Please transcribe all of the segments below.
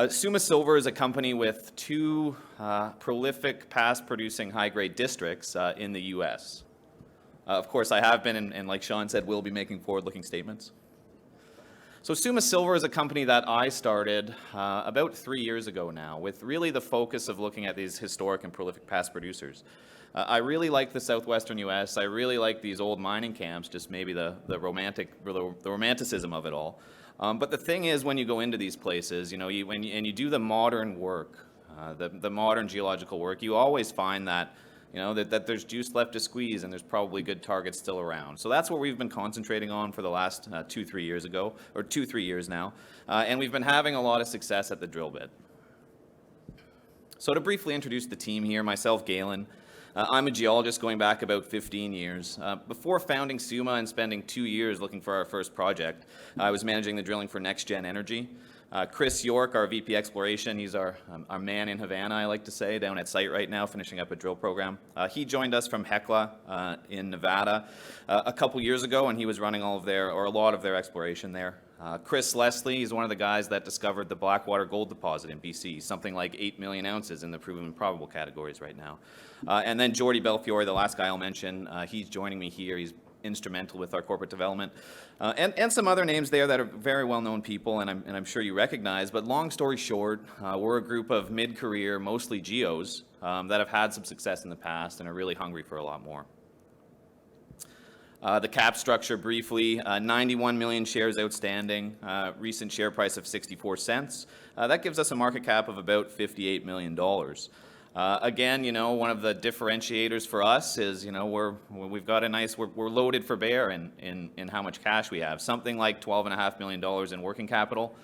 Summa Silver is a company with two prolific past-producing high-grade districts in the U.S. Of course, I have been, and like Sean said, will be making forward-looking statements. So Summa Silver is a company that I started about 3 years ago now, with really the focus of looking at these historic and prolific past producers. I really like the southwestern U.S. I really like these old mining camps, just maybe the romanticism of it all. But the thing is, when you go into these places, you know, when you do the modern work, the modern geological work, you always find that, you know, that there's juice left to squeeze and there's probably good targets still around. So that's what we've been concentrating on for the last 2-3 years now. And we've been having a lot of success at the drill bit. So to briefly introduce the team here, myself, Galen. I'm a geologist going back about 15 years. Before founding Summa and spending 2 years looking for our first project, I was managing the drilling for Next Gen Energy. Chris York, our VP Exploration, he's our man in Havana, I like to say, down at site right now, finishing up a drill program. He joined us from Hecla in Nevada a couple years ago, and he was running a lot of their exploration there. Chris Leslie is one of the guys that discovered the Blackwater gold deposit in BC, something like 8 million ounces in the proven and probable categories right now. And then Jordy Belfiore, the last guy I'll mention, he's joining me here. He's instrumental with our corporate development. And some other names there that are very well-known people, and I'm sure you recognize. But long story short, we're a group of mid-career, mostly geos, that have had some success in the past and are really hungry for a lot more. The cap structure briefly, 91 million shares outstanding, recent share price of 64 cents. That gives us a market cap of about $58 million. Again, you know, one of the differentiators for us is, you know, we're loaded for bear in how much cash we have. Something like $12.5 million in working capital.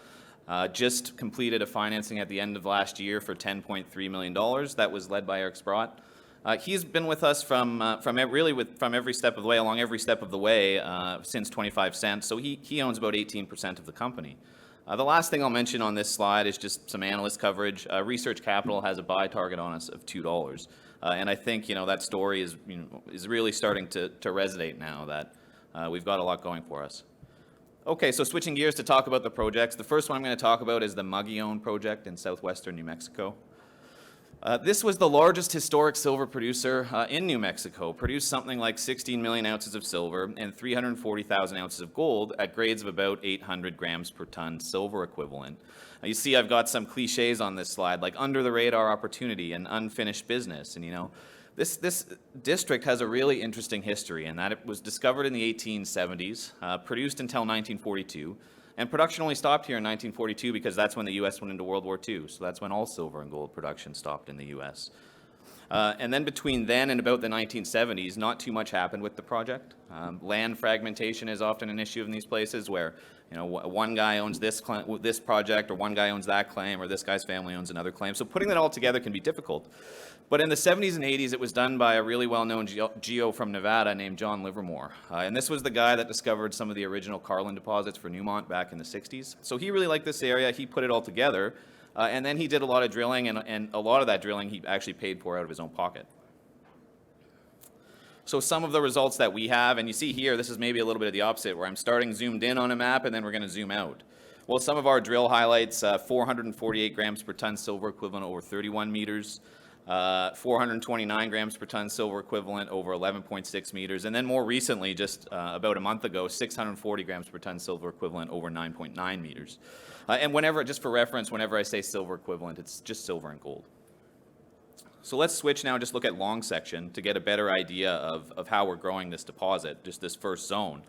Just completed a financing at the end of last year for $10.3 million. That was led by Eric Sprott. He's been with us from every step of the way, along every step of the way since 25 cents. So he owns about 18% of the company. The last thing I'll mention on this slide is just some analyst coverage. Research Capital has a buy target on us of $2, and I think, you know, that story is really starting to resonate now that we've got a lot going for us. Okay, so switching gears to talk about the projects. The first one I'm going to talk about is the Mogollon project in southwestern New Mexico. This was the largest historic silver producer in New Mexico, produced something like 16 million ounces of silver and 340,000 ounces of gold at grades of about 800 grams per ton silver equivalent. You see I've got some cliches on this slide, like under the radar opportunity and unfinished business. And you know, this district has a really interesting history in that it was discovered in the 1870s, produced until 1942. And production only stopped here in 1942 because that's when the U.S. went into World War II. So that's when all silver and gold production stopped in the U.S. And then between then and about the 1970s, not too much happened with the project. Land fragmentation is often an issue in these places where, you know, one guy owns this project, or one guy owns that claim, or this guy's family owns another claim. So putting that all together can be difficult. But in the 70s and 80s, it was done by a really well-known geo from Nevada named John Livermore. And this was the guy that discovered some of the original Carlin deposits for Newmont back in the 60s. So he really liked this area. He put it all together. And then he did a lot of drilling, and a lot of that drilling he actually paid for out of his own pocket. So some of the results that we have, and you see here, this is maybe a little bit of the opposite, where I'm starting zoomed in on a map, and then we're going to zoom out. Well, some of our drill highlights, 448 grams per ton silver equivalent over 31 meters, 429 grams per ton silver equivalent over 11.6 meters, and then more recently, just about a month ago, 640 grams per ton silver equivalent over 9.9 meters. And whenever, just for reference, whenever I say silver equivalent, it's just silver and gold. So let's switch now and just look at long section to get a better idea of how we're growing this deposit, just this first zone.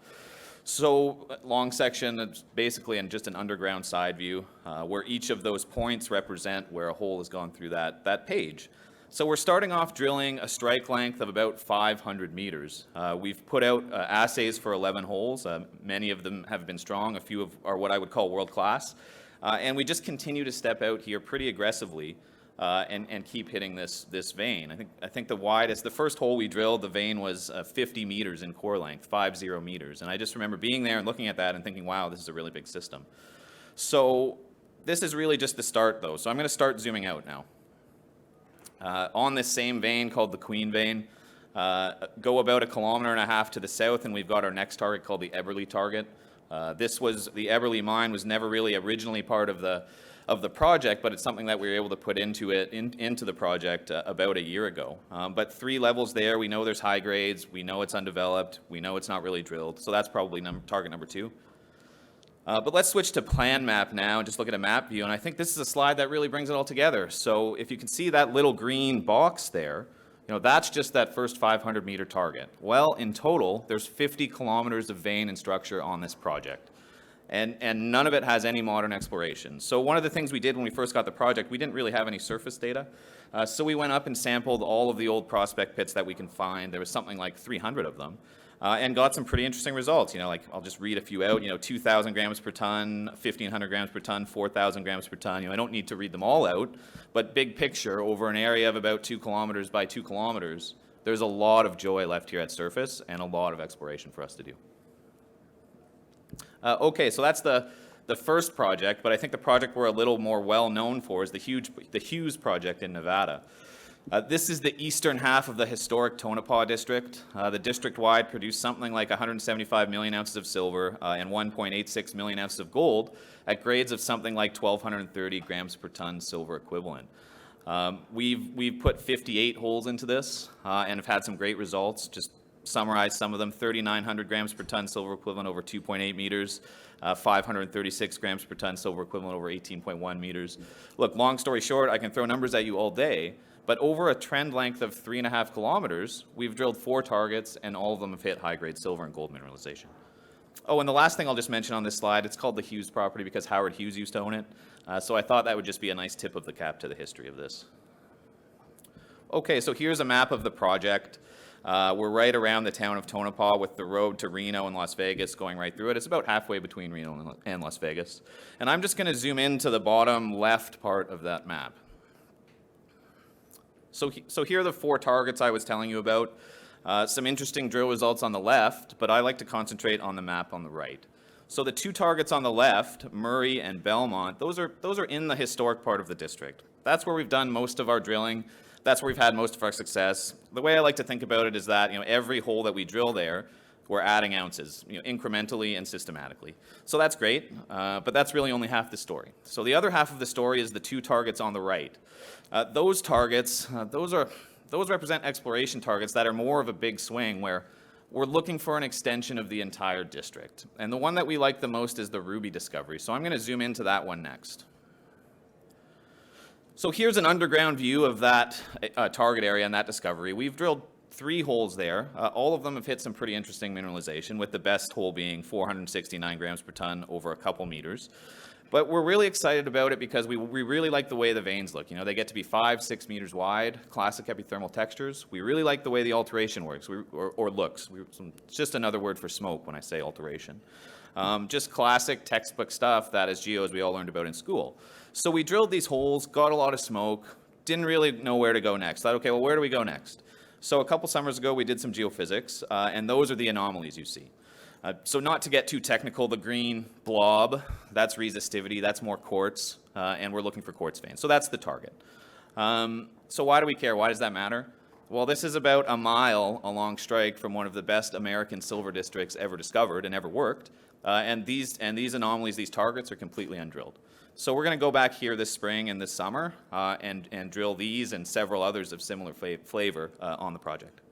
So long section is basically just an underground side view where each of those points represent where a hole has gone through that page. So we're starting off drilling a strike length of about 500 meters. We've put out assays for 11 holes. Many of them have been strong. A few are what I would call world-class. And we just continue to step out here pretty aggressively and keep hitting this vein. I think the first hole we drilled, the vein was 50 meters in core length, 50 meters. And I just remember being there and looking at that and thinking, wow, this is a really big system. So this is really just the start, though. So I'm going to start zooming out now. On this same vein called the Queen Vein, go about 1.5 kilometers to the south, and we've got our next target called the Eberly target. The Eberly mine was never really originally part of the of the project, but it's something that we were able to put into the project about a year ago. But 3 levels there, we know there's high grades, we know it's undeveloped, we know it's not really drilled, so that's probably target number 2. But let's switch to plan map now and just look at a map view, and I think this is a slide that really brings it all together. So if you can see that little green box there, that's just that first 500-meter target. Well, in total, there's 50 kilometers of vein and structure on this project. And none of it has any modern exploration. So one of the things we did when we first got the project, we didn't really have any surface data. So we went up and sampled all of the old prospect pits that we can find. There was something like 300 of them. And got some pretty interesting results. Like I'll just read a few out. 2,000 grams per ton, 1,500 grams per ton, 4,000 grams per ton. I don't need to read them all out, but big picture, over an area of about 2 kilometers by 2 kilometers, there's a lot of joy left here at surface and a lot of exploration for us to do. Okay, so that's the first project, but I think the project we're a little more well known for is the Hughes project in Nevada. This is the eastern half of the historic Tonopah district. The district-wide produced something like 175 million ounces of silver and 1.86 million ounces of gold at grades of something like 1,230 grams per ton silver equivalent. We've put 58 holes into this and have had some great results. Just summarize some of them: 3,900 grams per ton silver equivalent over 2.8 meters, 536 grams per ton silver equivalent over 18.1 meters. Look, long story short, I can throw numbers at you all day, but over a trend length of 3.5 kilometers, we've drilled 4 targets, and all of them have hit high-grade silver and gold mineralization. Oh, and the last thing I'll just mention on this slide, it's called the Hughes property because Howard Hughes used to own it. So I thought that would just be a nice tip of the cap to the history of this. Okay, so here's a map of the project. We're right around the town of Tonopah with the road to Reno and Las Vegas going right through it. It's about halfway between Reno and Las Vegas. And I'm just going to zoom into the bottom left part of that map. So here are the 4 targets I was telling you about. Some interesting drill results on the left, but I like to concentrate on the map on the right. So the 2 targets on the left, Murray and Belmont, those are in the historic part of the district. That's where we've done most of our drilling. That's where we've had most of our success. The way I like to think about it is that every hole that we drill there, we're adding ounces, incrementally and systematically. So that's great, but that's really only half the story. So the other half of the story is the 2 targets on the right. Those targets, those represent exploration targets that are more of a big swing where we're looking for an extension of the entire district. And the one that we like the most is the Ruby discovery. So I'm going to zoom into that one next. So here's an underground view of that target area and that discovery. We've drilled 3 holes there. All of them have hit some pretty interesting mineralization, with the best hole being 469 grams per ton over a couple meters. But we're really excited about it because we really like the way the veins look. They get to be 5-6 meters wide, classic epithermal textures. We really like the way the alteration works, or looks. It's just another word for smoke when I say alteration. Just classic textbook stuff that as geos we all learned about in school. So we drilled these holes, got a lot of smoke, didn't really know where to go next. Thought, okay, well, where do we go next? So a couple summers ago, we did some geophysics, and those are the anomalies you see. So not to get too technical, the green blob, that's resistivity, that's more quartz, and we're looking for quartz veins. So that's the target. So why do we care? Why does that matter? Well, this is about a mile along strike from one of the best American silver districts ever discovered and ever worked. And these anomalies, these targets, are completely undrilled. So we're going to go back here this spring and this summer and drill these and several others of similar flavor on the project.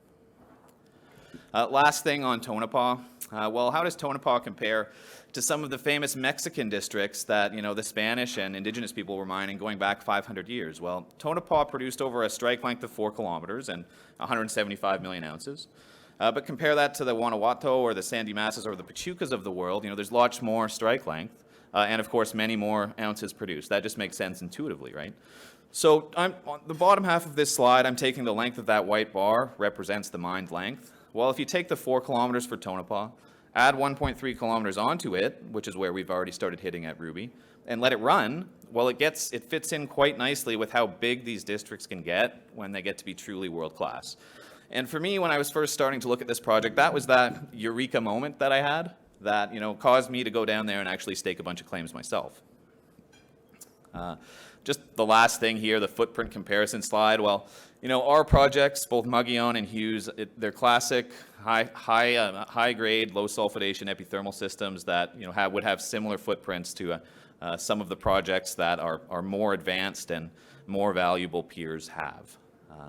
Last thing on Tonopah. Well, how does Tonopah compare to some of the famous Mexican districts that the Spanish and indigenous people were mining going back 500 years? Well, Tonopah produced over a strike length of 4 kilometers and 175 million ounces. But compare that to the Guanajuato or the San Dimasas or the Pachucas of the world. There's lots more strike length and, of course, many more ounces produced. That just makes sense intuitively, right? So on the bottom half of this slide, I'm taking the length of that white bar, represents the mined length. Well, if you take the 4 kilometers for Tonopah, add 1.3 kilometers onto it, which is where we've already started hitting at Ruby, and let it run, well, it fits in quite nicely with how big these districts can get when they get to be truly world-class. And for me, when I was first starting to look at this project, that was that eureka moment that I had that caused me to go down there and actually stake a bunch of claims myself. Just the last thing here, the footprint comparison slide. Well, our projects, both Mogollon and Hughes, they're classic high grade, low sulfidation epithermal systems that would have similar footprints to some of the projects that are more advanced and more valuable peers have.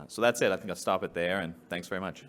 So that's it. I think I'll stop it there, and thanks very much.